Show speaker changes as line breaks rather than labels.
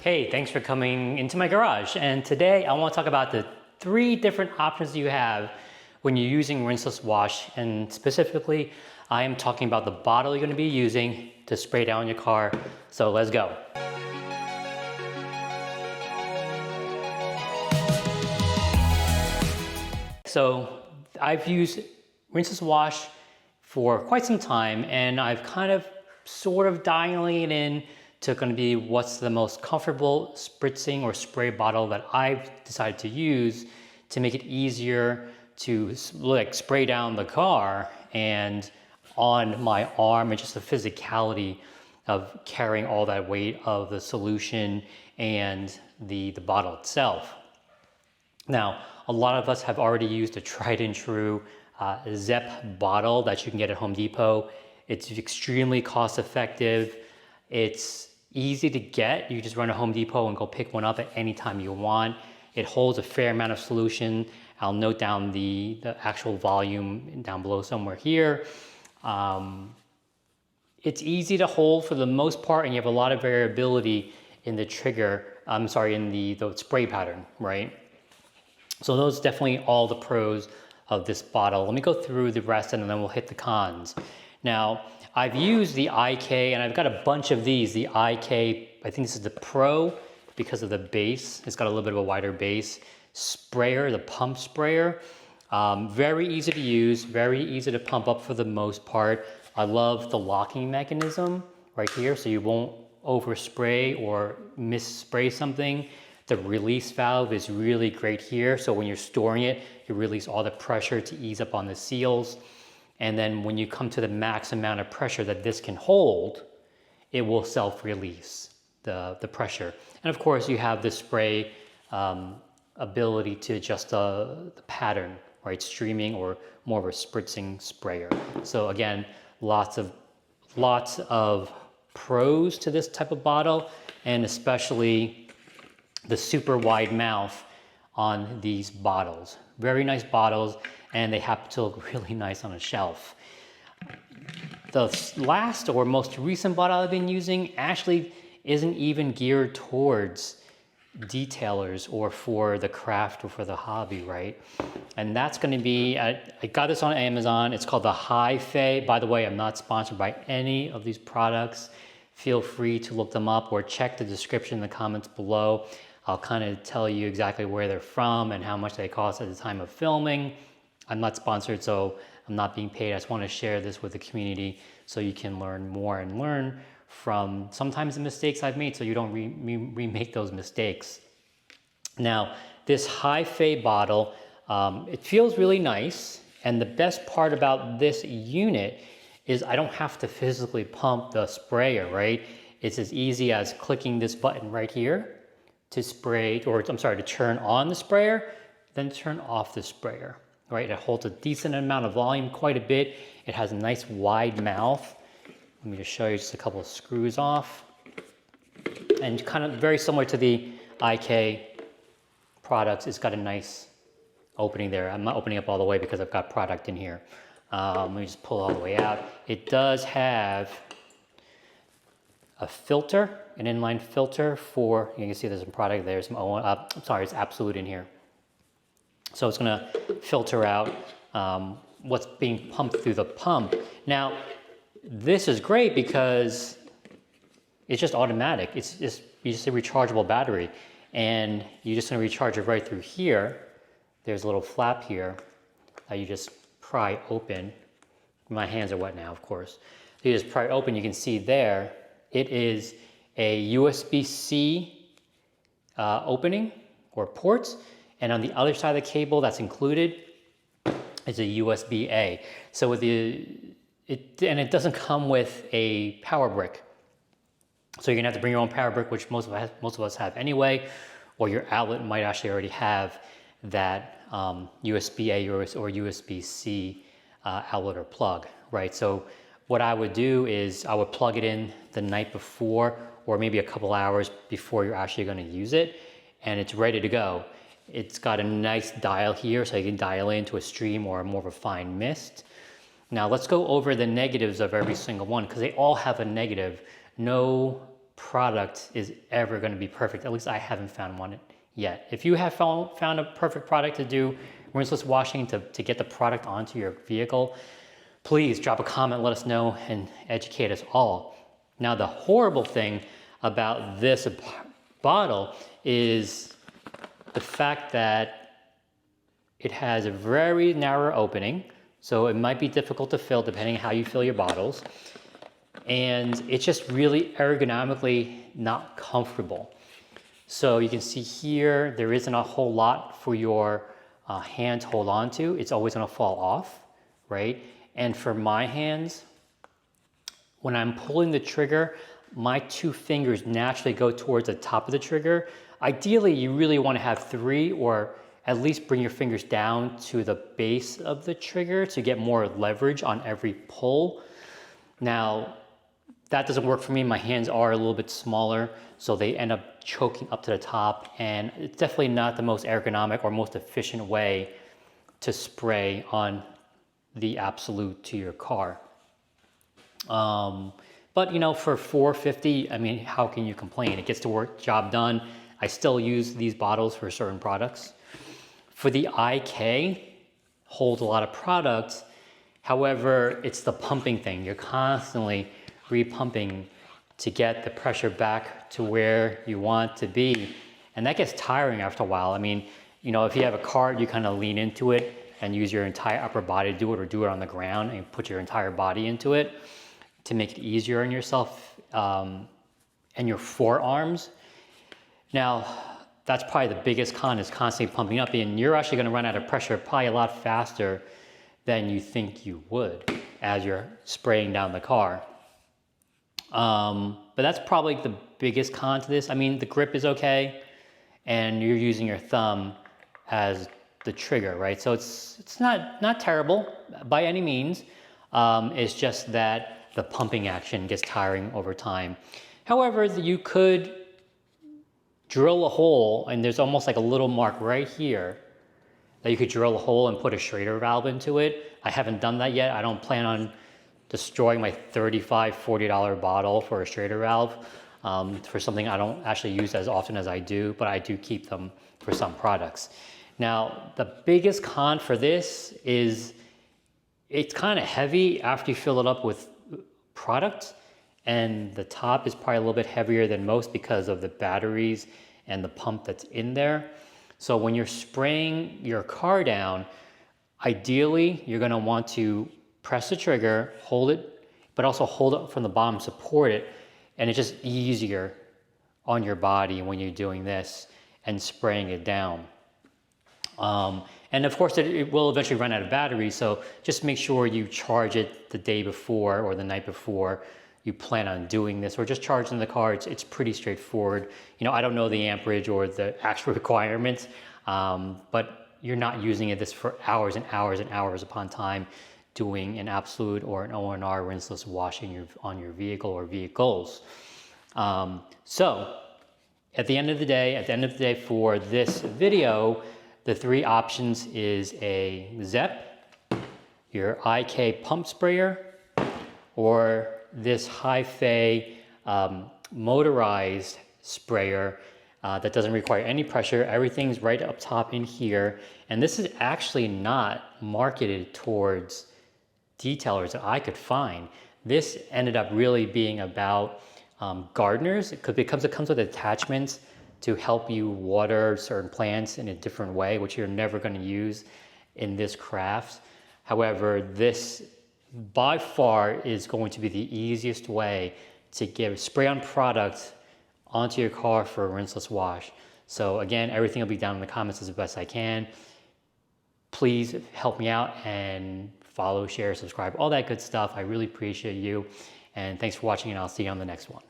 Hey, thanks for coming into my garage. And today I want to talk about the 3 different options you have when you're using rinseless wash. And specifically, I am talking about the bottle you're going to be using to spray down your car. So let's go. So I've used rinseless wash for quite some time, and I've kind of sort of dialing it in to going to be what's the most comfortable spritzing or spray bottle that I've decided to use to make it easier to like spray down the car and on my arm, and just the physicality of carrying all that weight of the solution and the bottle itself. Now, a lot of us have already used a tried and true Zep bottle that you can get at Home Depot. It's extremely cost effective. It's easy to get. You just run to Home Depot and go pick one up at any time you want. It holds a fair amount of solution. I'll note down the actual volume down below somewhere here. It's easy to hold for the most part, and you have a lot of variability in the in the spray pattern, right? So those are definitely all the pros of this bottle. Let me go through the rest and then we'll hit the cons. Now, I've used the IK, and I've got a bunch of these. The IK, I think this is the Pro because of the base. It's got a little bit of a wider base. Sprayer, the pump sprayer. Very easy to use, very easy to pump up for the most part. I love the locking mechanism right here, so you won't overspray or misspray something. The release valve is really great here. So when you're storing it, you release all the pressure to ease up on the seals. And then when you come to the max amount of pressure that this can hold, it will self-release the pressure. And of course, you have the spray ability to adjust the pattern, right? Streaming or more of a spritzing sprayer. So again, lots of pros to this type of bottle, and especially the super wide mouth on these bottles. Very nice bottles, and they happen to look really nice on a shelf. The last or most recent bottle I've been using actually isn't even geared towards detailers or for the craft or for the hobby, right? And that's gonna be, I got this on Amazon. It's called the Hi-Fe. By the way, I'm not sponsored by any of these products. Feel free to look them up or check the description in the comments below. I'll kind of tell you exactly where they're from and how much they cost at the time of filming. I'm not sponsored, so I'm not being paid. I just want to share this with the community so you can learn more and learn from sometimes the mistakes I've made so you don't remake those mistakes. Now, this Hi-Fe bottle, it feels really nice. And the best part about this unit is I don't have to physically pump the sprayer, right? It's as easy as clicking this button right here to spray, or I'm sorry, to turn on the sprayer, then turn off the sprayer, right? It holds a decent amount of volume, quite a bit. It has a nice wide mouth. Let me just show you just a couple of screws off. And kind of very similar to the IK products, it's got a nice opening there. I'm not opening up all the way because I've got product in here. Let me just pull all the way out. It does have a filter, an inline filter for, you can see there's some product there, some it's Absolute in here. So it's gonna filter out what's being pumped through the pump. Now, this is great because it's just automatic. You just a rechargeable battery, and you're just gonna recharge it right through here. There's a little flap here that you just pry open. My hands are wet now, of course. So you just pry it open, you can see there, it is a USB-C opening or ports, and on the other side of the cable that's included is a USB-A. So with it doesn't come with a power brick. So you're gonna have to bring your own power brick, which most of us have anyway, or your outlet might actually already have that USB-A or USB-C outlet or plug, right? So what I would do is I would plug it in the night before, or maybe a couple hours before you're actually gonna use it, and it's ready to go. It's got a nice dial here, so you can dial into a stream or more of a fine mist. Now let's go over the negatives of every single one, because they all have a negative. No product is ever going to be perfect. At least I haven't found one yet. If you have found a perfect product to do rinseless washing to get the product onto your vehicle, please drop a comment, let us know, and educate us all. Now, the horrible thing about this bottle is the fact that it has a very narrow opening, so it might be difficult to fill depending on how you fill your bottles. And it's just really ergonomically not comfortable. So you can see here, there isn't a whole lot for your hand to hold on to. It's always gonna fall off, right? And for my hands, when I'm pulling the trigger, my 2 fingers naturally go towards the top of the trigger. Ideally, you really wanna have 3, or at least bring your fingers down to the base of the trigger to get more leverage on every pull. Now, that doesn't work for me. My hands are a little bit smaller, so they end up choking up to the top, and it's definitely not the most ergonomic or most efficient way to spray on the Absolute to your car. But you know, for $4.50, I mean, how can you complain? It gets the job done. I still use these bottles for certain products. For the IK, holds a lot of products. However, it's the pumping thing. You're constantly repumping to get the pressure back to where you want to be. And that gets tiring after a while. I mean, you know, if you have a cart, you kind of lean into it and use your entire upper body to do it, or do it on the ground and put your entire body into it to make it easier on yourself and your forearms. Now, that's probably the biggest con, is constantly pumping up, and you're actually gonna run out of pressure probably a lot faster than you think you would as you're spraying down the car. But that's probably the biggest con to this. I mean, the grip is okay, and you're using your thumb as the trigger, right? So it's not terrible by any means. It's just that the pumping action gets tiring over time. However, you could drill a hole, and there's almost like a little mark right here that you could drill a hole and put a Schrader valve into it. I haven't done that yet. I don't plan on destroying my $35, $40 bottle for a Schrader valve for something I don't actually use as often as I do, but I do keep them for some products. Now, the biggest con for this is it's kind of heavy after you fill it up with product, and the top is probably a little bit heavier than most because of the batteries and the pump that's in there. So when you're spraying your car down, ideally you're gonna want to press the trigger, hold it, but also hold it from the bottom, support it, and it's just easier on your body when you're doing this and spraying it down. And of course it will eventually run out of battery, so just make sure you charge it the day before or the night before you plan on doing this, or just charge in the car. It's pretty straightforward. You know, I don't know the amperage or the actual requirements, but you're not using this for hours and hours and hours upon time doing an Absolute or an ONR rinseless washing on your vehicle or vehicles. So at the end of the day for this video, the 3 options is a ZEP, your IK pump sprayer, or this Hi-Fi motorized sprayer that doesn't require any pressure. Everything's right up top in here. And this is actually not marketed towards detailers that I could find. This ended up really being about gardeners, because it comes with attachments to help you water certain plants in a different way, which you're never going to use in this craft. However, this by far is going to be the easiest way to give spray-on product onto your car for a rinseless wash. So again, everything will be down in the comments as best I can. Please help me out and follow, share, subscribe, all that good stuff. I really appreciate you. And thanks for watching, and I'll see you on the next one.